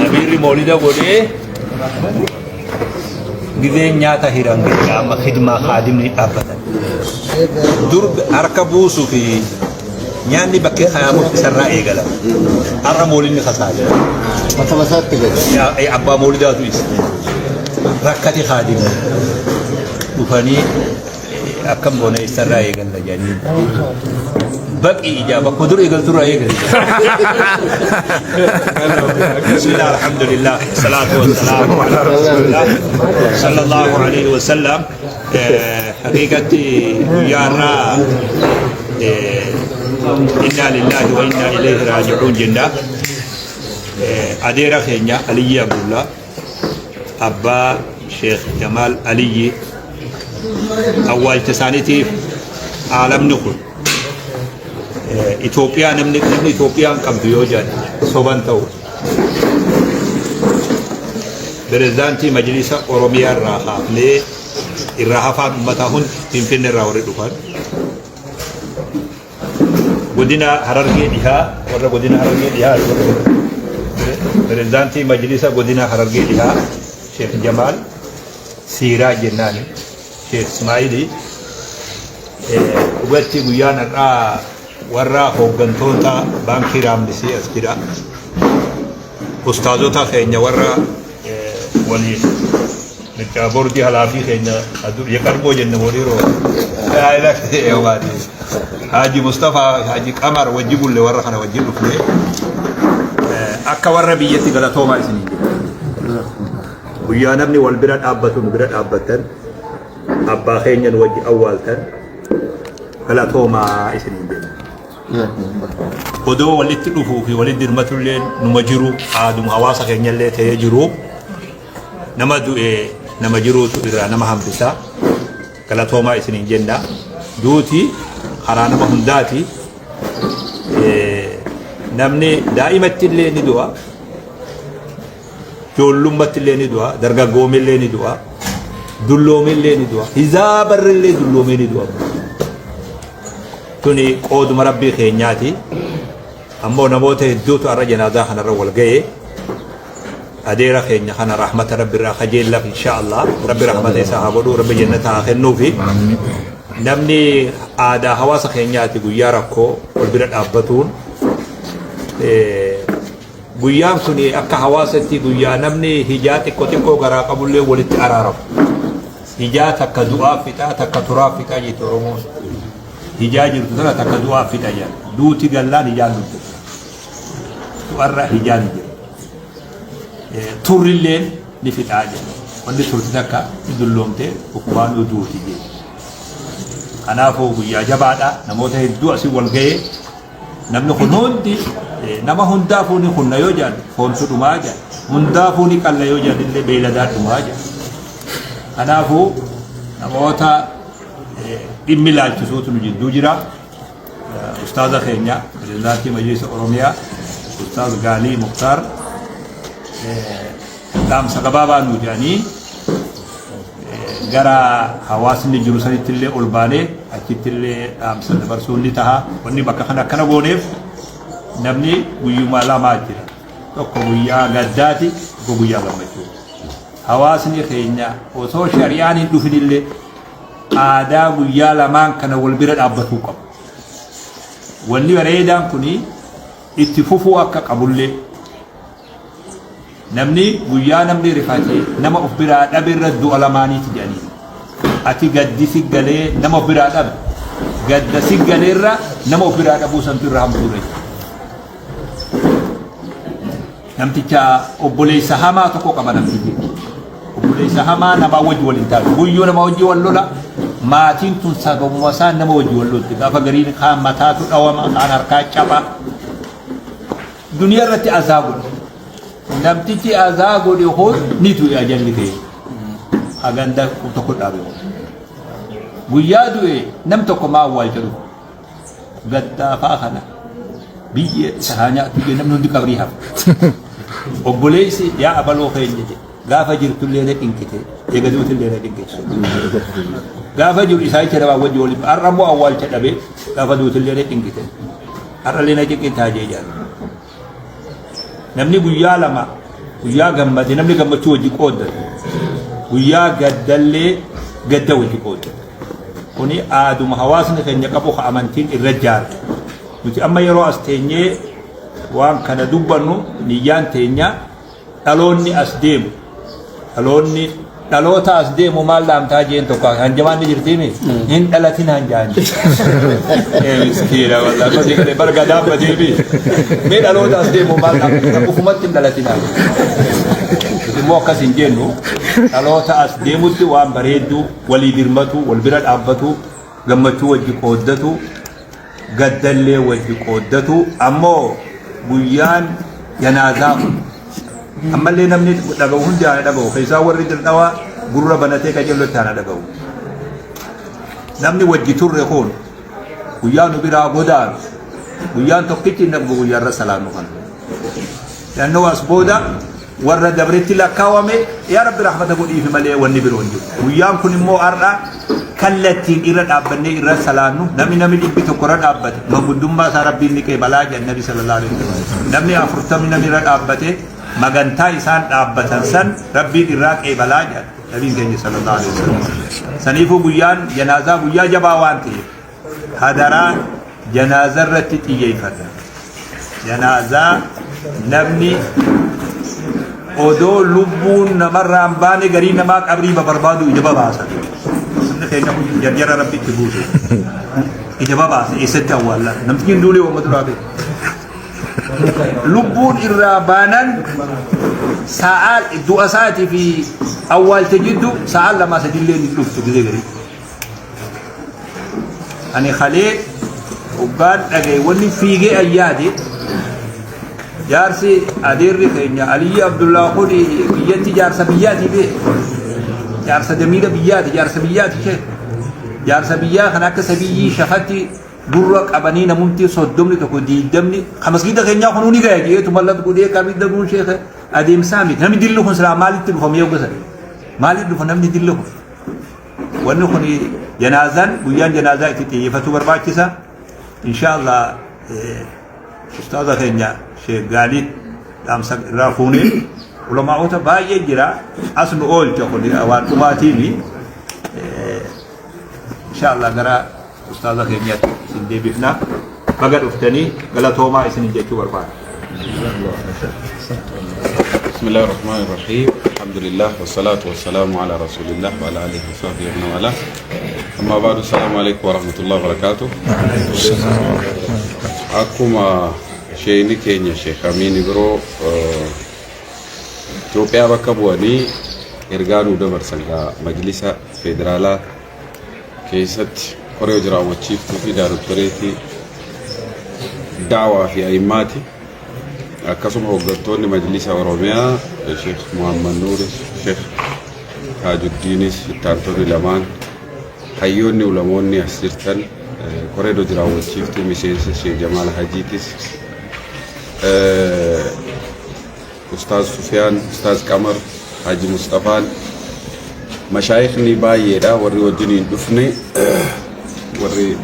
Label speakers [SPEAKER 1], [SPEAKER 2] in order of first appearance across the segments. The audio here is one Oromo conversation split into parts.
[SPEAKER 1] أمير مولده قولي جذين نياتا هيران أما خدمة خادمني أبدا درب أركبوس في نياني بكي خيامو سراء إيقلا أرى موليني خسالة
[SPEAKER 2] خسالة كده
[SPEAKER 1] يا أي أبا مولده أتويس ركتي خادمة وفاني أكم بوني سراء إيقلا جانين بقي إجابة قدر إيقل ترى إيقل بسم الله الحمد لله الصلاة والسلام على رسول الله صلى الله عليه وسلم حقيقتي يارا إنا لله وإنا إليه راجعون جنة أدير خينيا علي أبو الله أبا شيخ جمال علي أول تسانيتي عالم نقل إثيوبيا نمني إثيوبيا كم بيوجد صوبان تو برزانتي مجلس أوروميا الراحة لي الراحة فان متاهون تنفين الراوري دفان قدنا هررجي لها ورا قدنا هررجي لها برزانتي مجلس قدنا هررجي لها شيخ جمال سيرا جناني شيخ اسماعيلي وقتي بيانا warra hooggantoota baankii raamdisii as jira ustaazota keenya warra waliin mircaa boordii halaafii keenya yaqarboo jenne waliiroo Haji Mustafa Haji Qamar wajji bulle warra kana wajji dhufne akka warra biyyatti galatoomaa isinii guyyaa namni wal bira dhaabbatu nu bira dhaabbatan abbaa keenyan wajji awwaaltan galatoomaa isinii Kodoo walitti dhufuu fi walitti dirmatullee numa jiru aaduma hawaasa keenyallee ta'ee jiru nama du'e nama jiruutu irraa nama hambisa galatoomaa isiniin jenna duuti karaa nama hundaati namni daa'imatti illee ni du'a joollummaatti illee ni du'a dargaggoomii illee ni du'a dulloomii illee ni du'a hizaabarri illee dulloomii ni du'a tuni qooduma rabbii keenyaati ammoo namoota hedduutu arra janaazaa kanarra wal ga'e adeera keenya kana rahmata rabbi irraa kajeellaaf insha Allah rabbi rahmata isaa haa godhu rabbi jannata haa kennuufi namni aadaa hawaasa keenyaati guyyaa rakkoo wal bira dhaabbatuun guyyaan suni akka hawaasatti guyyaa namni hijaa xiqqoo xiqqoo garaa qabullee walitti araaramu hijaa takka du'aa fixaa takka turaa fixaa jechuudha Oromoon hijaa jirtu sana takka du'aa fixaa jira duuti gallaan hijaan dubbe tu'arra hijaan jira turrilleen ni fixaa jira wanti turti takka dulloomte ukubaan duuti jira kanaafuu guyyaa jabaadha namoota hedduu asii wal ga'ee namni kun hundi nama hundaafuu ni kunna yoo jedhan foontu dhumaa jedhan hundaafuu ni qalla yoo jedhan illee beeyladaa dhumaa jedhan kanaafuu namoota dhimmi laalchisuutu nu jidduu jira ustaaza keenya pirezidaantii majlisa oromiyaa ustaaz Gaalii Muktaar dhaamsa gabaabaa nu jedhanii gara hawaasni jiru sanitti illee ol baanee achitti illee dhaamsa dabarsuun ni taha wanni bakka kana akkana gooneef namni guyyumaa lamaa jira tokko guyyaa gaddaati tokko guyyaa gammachuu hawaasni keenya osoo shari'aan hin dhufin illee aadaa guyyaa lamaan kana wal bira dhaabbatuu qabu wanni bareedaan kuni itti fufuu akka qabullee namni guyyaa namni rifatee nama of biraa dhabe irra du'a lamaaniiti jedhanii ati gaddi si galee nama of biraa dhabe gadda si galeerra nama of biraa dhabuu santu irra hamtuudha namticha obboleessa hamaa tokko qaba namtichi obboleessa hamaa nama wajji waliin taatu guyyoo nama wajji wal lola maatiin tun sababuma isaa nama wajji wal lolti gaafa gariin kaan mataatu dhawama kaan harkaa caba duniyaa irratti azaabuudha namtichi azaa godhe hon ni du'e ajalli ta'e aganda tokko dhaabe guyyaa du'e nam tokko maa awwaalcha dhufu gaddaafaa kana biyya isaa nyaatu jedhe namni hundi qabrii hafa obboleessi yaa abaloo keenya jedhe gaafa jirtullee na dhinkite eegaduutillee na dhinkite gaafa jiru isaa itti dabaa wajji waliin har'a immoo awwaalcha dhabe gaafa duutillee na dhinkite har'allee na xiqqintaa jee jaallu namni guyyaa lama ويا جمد نملي جمد شو وجي قود ويا جدلي جد وجي قود كوني آدم حواسنا كن يكبو خامنتين الرجال وتي أما يرو أستيني وان كان دوبانو نيان تينيا ألوني أسديم ألوني دلوتا أسديم ومال دام تاجين توكا هنجمان نجرتيني هن دلتين هنجان مسكينة والله ما ذكر برجع بديبي مين دلوتا أسديم ومال دام حكومة دلتين موكا سنجنو دلوتا أسديم وتي وان بريدو ولي درمتو والبرد أبتو جمتو وجي قودتو قدلي وجي قودتو أمو بيان جنازة أما اللي نمني دعوهم جانا دعوه فيسا ورد الدواء قرر بناتك جلو تانا دعوه نمني وجيتور رخون ويان برا غدار ويان توقيتي نبغو ويان رسالانو خان لأنه أسبودا ورد دبرت لك كوامي يا رب رحمتك في ملئ والنبر ونجو ويان كن مو أرى كلتي إرد أبني إرد سلانو نمي لبي تقرن أبت مبودم ما سربي نكى بلاج النبي صلى الله عليه وسلم نمي أفرطم نمي إرد أبته مغنتا إنسان أبتن سن ربي إرد أي بلاج النبي صلى الله عليه وسلم سنيفو بيان جنازة بيا جباوانتي هدرا جنازة رتتي يفتا جنازة نمني odoo lubbuun namarraan baane garii namaa qabrii barbaadu ija babaasa sunna keenya kun jarjara rabbitti buuse ija babaasa eessatti awwaalla namtichi duulee uummata duraabe lubbuun irraa baanan sa'aa du'a sa'aatii fi awwaalcha jiddu sa'aa lama sadillee ni dhuftu gizee garii ani khalee ubbaad dhagee wanni fiigee ayyaade جارسي أدير كينيا علي عبد الله خودي بيجي جارس بيجي به جارس جميلة بيجي جارس بيجي كه جارس بيجي خناك سبيجي شفتي برك أبني نمونتي صدمني تقولي دمني خمس كده كينيا خنوني جاي جيه ثم الله تقولي كابي دمون شيخ أديم سامي نمي دلله خن سلام مالي تلفهم يوم بس مالي تلفهم نمي دلله وانه خني جنازان بيان جنازة تيجي فتو برباك كذا إن شاء الله أستاذ كينيا شيخ غالي أمسك رافوني ولما أوتا باي جرا أصل أول تقولي أوان توماتيني إن شاء الله جرا أستاذ كيمياء سندي بفنا بقدر أفتني قال توما إسني جيتو بربان
[SPEAKER 2] بسم الله الرحمن الرحيم الحمد لله والصلاة والسلام على رسول الله وعلى آله وصحبه ومن والاه أما بعد السلام عليكم ورحمة الله وبركاته أكما شيني كينيا شيخ أمين برو إثيوبيا بكبواني إرجانو دمر سنغا مجلس فيدرالا كيست كوريو جراو تشيف في دارو توريتي دعوة في أئماتي أكسم هوغتوني مجلس أوروميا الشيخ محمد نور الشيخ تاج الدين تانتوري لمان حيوني ولموني أسيرتن كوريو جراو تشيف ميسيس الشيخ جمال حجيتيس أستاذ سفيان أستاذ قمر حاجي مصطفى مشايخني بايدا وري وجني دفني وري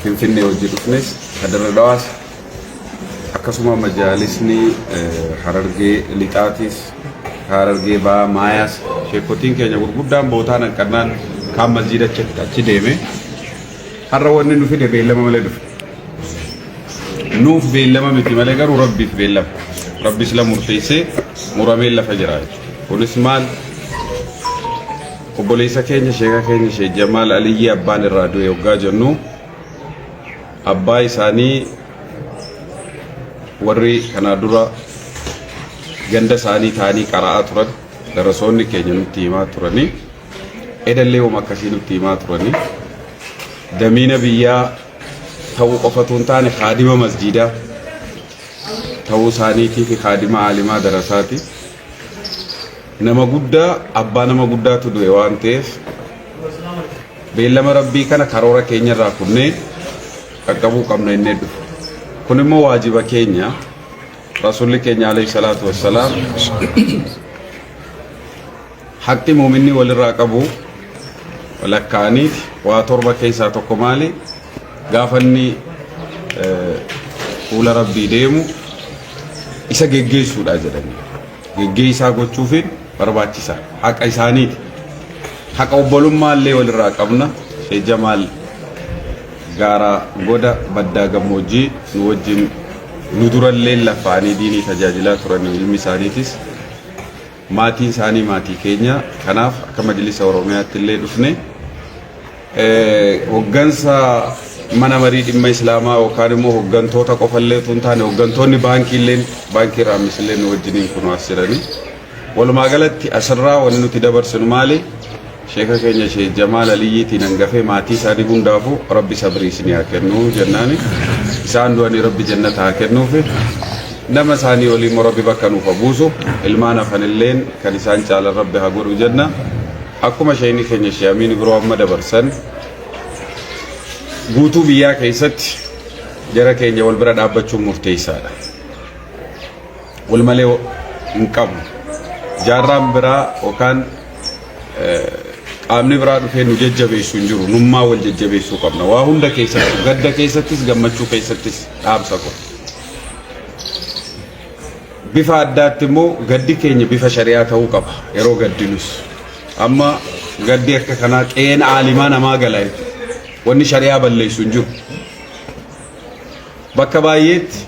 [SPEAKER 2] فينفيني وجي دفني هذا الرواس أكسوما مجالسني حررجي ليتاتيس حررجي با ماياس شيكوتين كينيا غرغدام بوتانا كنان كام مسجد أشي ديمه حرّواني نفيد بيلما ملدف نوف بيلما متملكر وربي في بيلما ربي سلام مرتيسه مراميل لفجراي ونسمال وبوليسا كينيا شيخا كينيا شيخ جمال علي أبان الرادو يوغا جنو أباي ساني ورّي كنادورا جندا ساني ثاني قراءة ترد درسوني كينيا نتيما تراني إدللي ومكاسي نتيما تراني دمينا بيا تو قفتون تاني خادمة مسجدة تو سانيتي في خادمة عالمة دراساتي نما قدّا أبا نما قدّا تدو يوان تيف بيلما ربي كان كارورا كينيا راكوني أكبو كمنا الندو كوني مو واجبا كينيا رسول كينيا عليه الصلاة والسلام حتى مؤمني ولراكبو ولكانيت واتوربا كيسا توكمالي غافني ولا ربي ديمو إسا جيجيسو لا جدني geggeessaa gochuufin barbaachisa. Haqa isaaniiti. Haqa obbolummaa walirraa qabna. Sheekh Jamaal gaara goda baddaa gammoojjii nu wajjin nu durallee lafaanii diinii tajaajilaa turan ilmi isaaniitis maatiin isaanii maatii keenya. Kanaaf akka majlisa Oromiyaatti illee dhufne hoggansa mana marii dhimma islaamaa yookaan immoo hoggantoota qofallee tun taane hoggantoonni baankiilleen baankii raamisillee nu wajjiniin kun as jiranii walumaa galatti asirraa wanni nuti dabarsinu maali sheeka keenya Sheekh Jamaal Aliyyiitiin hangafee maatii isaanii hundaafuu rabbi sabrii isinii haa kennu jennaani isaan du'anii rabbi jannata haa kennuufi nama isaanii waliin rabbi bakka nuuf buusu ilmaan hafanilleen kan isaan caalan rabbi haa godhu jenna akkuma sheekni keenya Sheekh Amiin biroo amma dabarsan guutuu biyyaa keessatti jara keenya wal bira dhaabbachuun murteessaadha. Wal malee hin qabnu. Jaarraan biraa yookaan qaamni biraa dhufee nu jajjabeessu hin jiru. Nummaa wal jajjabeessuu qabna. Waa hunda keessatti gadda keessattis gammachuu keessattis dhaamsa kun. Bifa addaatti immoo gaddi keenya bifa shari'aa ta'uu qaba. Yeroo gaddinus. Amma gaddi akka kanaa qeen aalimaa namaa galaa wanni shari'aa balleessu hin jiru. Bakka baay'eetti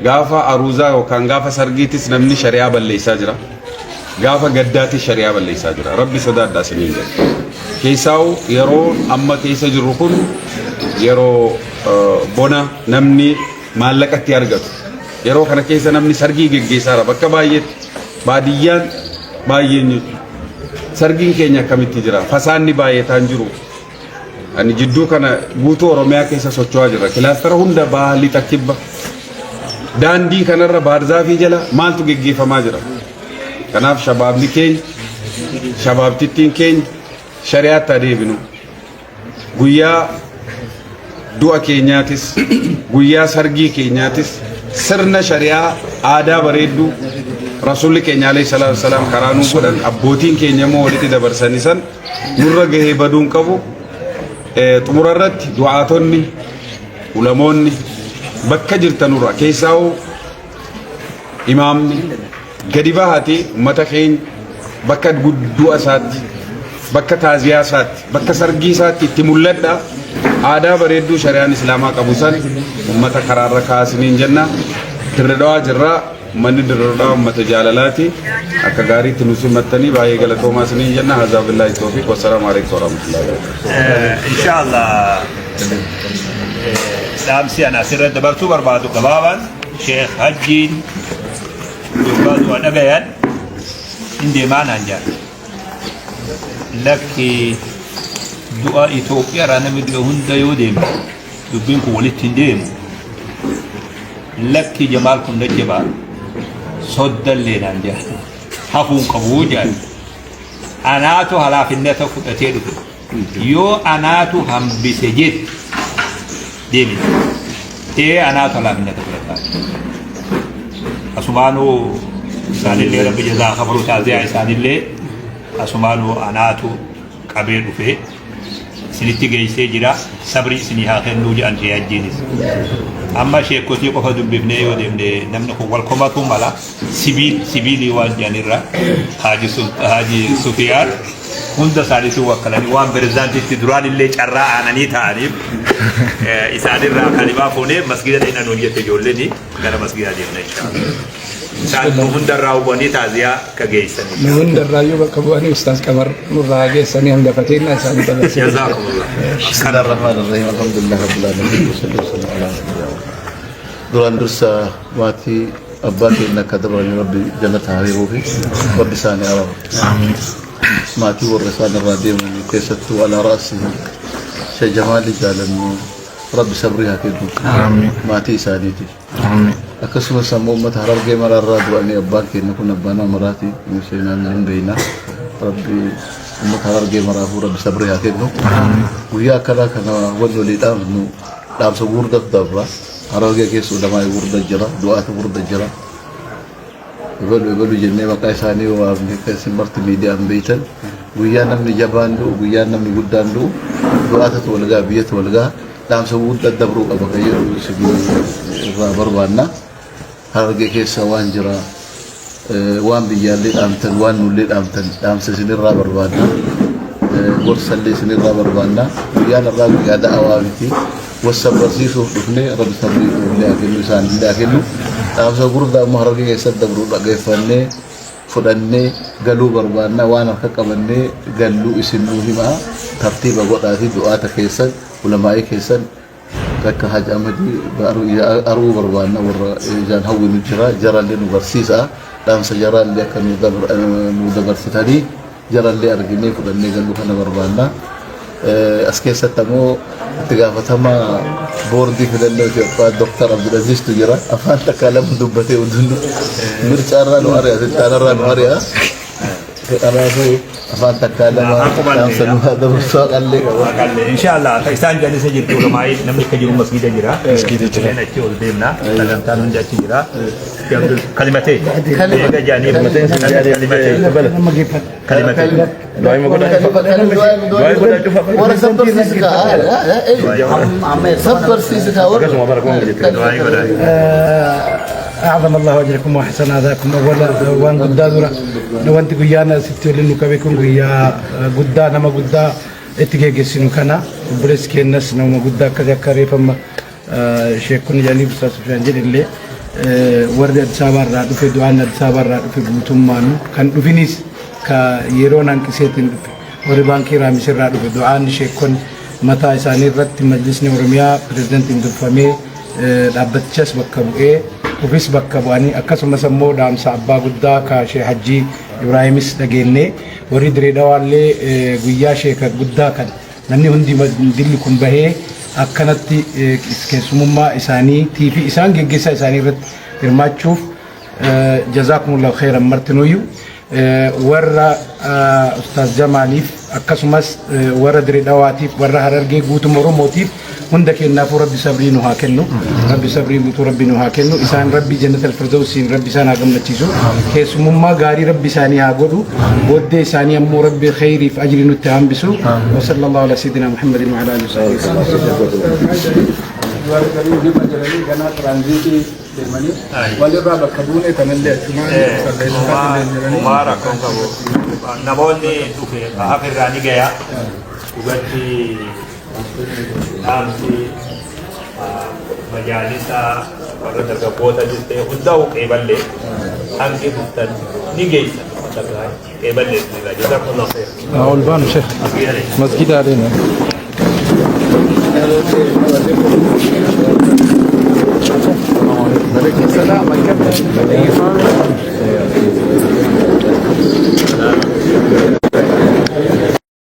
[SPEAKER 2] gaafa aruuzaa yookaan gaafa sargiitis namni shari'aa balleessaa jira. Gaafa gaddaatis shari'aa balleessaa jira. Rabbi sodaadhaa isiniin jedha. Keessaa'u yeroo amma keessa jirru kun yeroo bona namni maallaqatti argatu. Yeroo kana keessa namni sargii geggeessaara. Bakka baay'eetti baadiyyaan baay'een sargiin keenya akkamitti jira. Fasaanni baay'ataan jiru. Ani jidduu kana guutuu Oromiyaa keessa socho'aa jira. Kilaastara hunda baali takkibba. Daandii kanarra baarzaafii jala maaltu geggeeffamaa jira. Kanaaf shabaabni keenya, shabaabtittiin keenya shari'aatti adeeminu. Guyyaa du'a keenyaatis, guyyaa sargii keenyaatis sirna shari'aa aadaa bareedduu Rasuulli keenya alayhi salaatu wasalaam karaa nuu godhan abbootiin keenya immoo walitti dabarsanii san nurra gahee baduun qabu. Xumurarratti du'aatonni ulamoonni bakka jirtanurra keessaa'u imaamni gadi bahati ummata keenya bakka du'a isaatti bakka taaziyaa isaatti bakka sargii isaatti itti mul'adha aadaa bareedduu shari'aan islaamaa qabu san ummata karaarra kaasiniin jenna dirredhaa jirraa manni dirredhaa ummata jaalalaati akka gaariitti nu simattanii baay'ee galatoomaa isiniin jenna hazaa billaahi tawfiiq wassalaamu alaikum warahmatullahi wabarakatuh.
[SPEAKER 1] Inshallah dhaamsi ana asirra dabartuu barbaadu gabaabaan Sheekh Hajjiin dubbaatu dhagayan indeemaa naan jedha. Lakki du'a Itoophiyaa namni du'a hunda yoo deemu dubbiin kun walitti hin deemu. Lakki Jamaal kun dajjabaa soddallee naan jedha. Hafuun qabuu jedha. Anaatu halaafinnata fudhatee dhufe. Yoo anaatu hambise jedhe deemina. Anaatu halaafinnata fudhataa. Asumaanuu isaanillee rabbi jazaa kafaru taaziyaa isaanillee asumaanuu anaatu qabee dhufe isinitti geessee jira sabri isinii haa kennuu jedhan Sheekh Hajjiinis. Amma sheekotii qofa dubbifnee yoo deemne namni kun wal komatu mala sibiilii waan jedhanirra Haaji Sufiyaan hunda isaaniitu wakkalanii waan pirezidaantiitti duraan illee carraa aananii ta'aniif isaanirraa kalimaa fuunee masgida dhaqan hojjette ijoolleen gara masgida deemna inshallah. Isaan hundarraa hubanii taaziyaa ka geessanii.
[SPEAKER 3] Nu hundarraa yoo bakka bu'anii Ustaaz Qamar nurraa geessanii hangafateennaa isaanii dabarsee.
[SPEAKER 1] Jazaakumullah.
[SPEAKER 4] Bismillahirrahmanirrahim. Alhamdulillah rabbil alamin. Wassallallahu ala nabiyyina. Duraan dursa maatii abbaa keenya akka dabalanii rabbi jannata haa hiruufi rabbi isaanii araara. Amiin. Maatii warra isaan irraa deeman keessattuu ala raasii Sheekh Jamaal jaalannu rabbi sabrii haa kennu. Amiin. Maatii isaaniiti. Amiin. Akkasumas ammoo uummata Harargee maraarraa du'anii abbaan keenya kun abbaan amaraati seenaan hin beekna. Rabbi uummata Harargee maraafuu rabbi sabrii haa kennu. Guyyaa akkanaa kana wal walii dhaabnu dhaamsa gurguddatu dabra. Harargee keessa ulamaa gurguddaa jira, du'aatu gurguddaa jira. Ebalu jennee maqaa isaanii waamne keessi marti miidiyaan beeytan guyyaa namni jabaan du'u guyyaa namni guddaan du'u du'aatatu walgaa biyyatu walgaa dhaamsa gurguddaa dabruu qaba kayyadu irraa barbaanna. Harargee keessa waan jira وان بيالي أمتن وان نولي أمتن أمس سنين رابر بانا ورسل لي سنين رابر بانا ويانا رابر قاعدة أوابتي والصبر سيسو دفني رب صبري لكن لسان لكن أمس أقول ده مهرجي يسد برو لقى فني فدني قالوا بربانا وانا كقبلني قالوا اسمه ما ترتيب وقتي دعاء كيسن ولما كيسن كحاج أمدي أرو بربانا ورجال هو نجرا جرى لنا برسيسة دام سجرا اللي كان مدبر ستاني جرى اللي أرجعني فدني قالوا كنا بربانا أسكيسة تمو تجافتما بوردي في الدكتور عبد العزيز تجرا أفان تكلم دبته ودنو مرجع نو أريا تتارا نو أريا أنا أقول أفان تكلم هذا بسوق اللي
[SPEAKER 1] إن شاء الله تيسان جالس يجيب كل ما نملك كجيم مسجد جرا مسجد جرا نتشول ديمنا لكن تانو جالس جرا كلمتين كلمة جانب كلمتين
[SPEAKER 5] دعاء مقولة دعاء مقولة شوفها
[SPEAKER 4] ورا سبر سيسكا سبر سيسكا
[SPEAKER 1] دعاء مقولة
[SPEAKER 5] أعظم الله أجركم وأحسن أداءكم أولا وان قدادنا وانت قيانا ستي لأنه كبيكم قيا قدانا ما قدا اتجاه جسنو كنا بريس كنس نوم قدا كذا كريفم شيكون جانب ساسفيان جد اللي ورد السابر راد في دعاء السابر راد في بوتوم مانو كان دفينيس كيرون أنك سيتين وربان كيرا مسير راد في دعاء شيكون متى إساني رد مجلس نورميا بريزيدنت إندوفامي دابتشس بكبوئه وفيس بكبواني أكاسم سمو دام سابا قدا كشيخ حجي إبراهيمس دقيني وريد ريدوالي قويا شيخ قدا كان نمني هندي مدلكم به أكنتي كسمما إساني تيفي إسان جيجيسا إساني رد إرماتشوف جزاكم الله خيرا مرتنويو ورا أستاذ جماليف أكاسمس ورا دريدواتيف ورا هررجي قوتم ورموتيف هندك النافو ربي صبري نهاكنو ربي صبري بتو ربي نهاكنو إنسان ربي جنة الفردوس ربي سانا قم نتيجو كيس مما غاري ربي ساني هاغودو بود ساني أمو ربي خيري في أجل نتهم بسو وصلى الله على سيدنا محمد وعلى آله وصحبه
[SPEAKER 1] namoonni dhufe afirraani gaya dhugatti dhaamsi majaalisa warra dargaggoota jirte hundaa'u qeeballee hangi dhuftan ni geessan qeeballee jira jazakumullah khair.
[SPEAKER 3] أولبان شيخ مسجد علينا عليكم السلام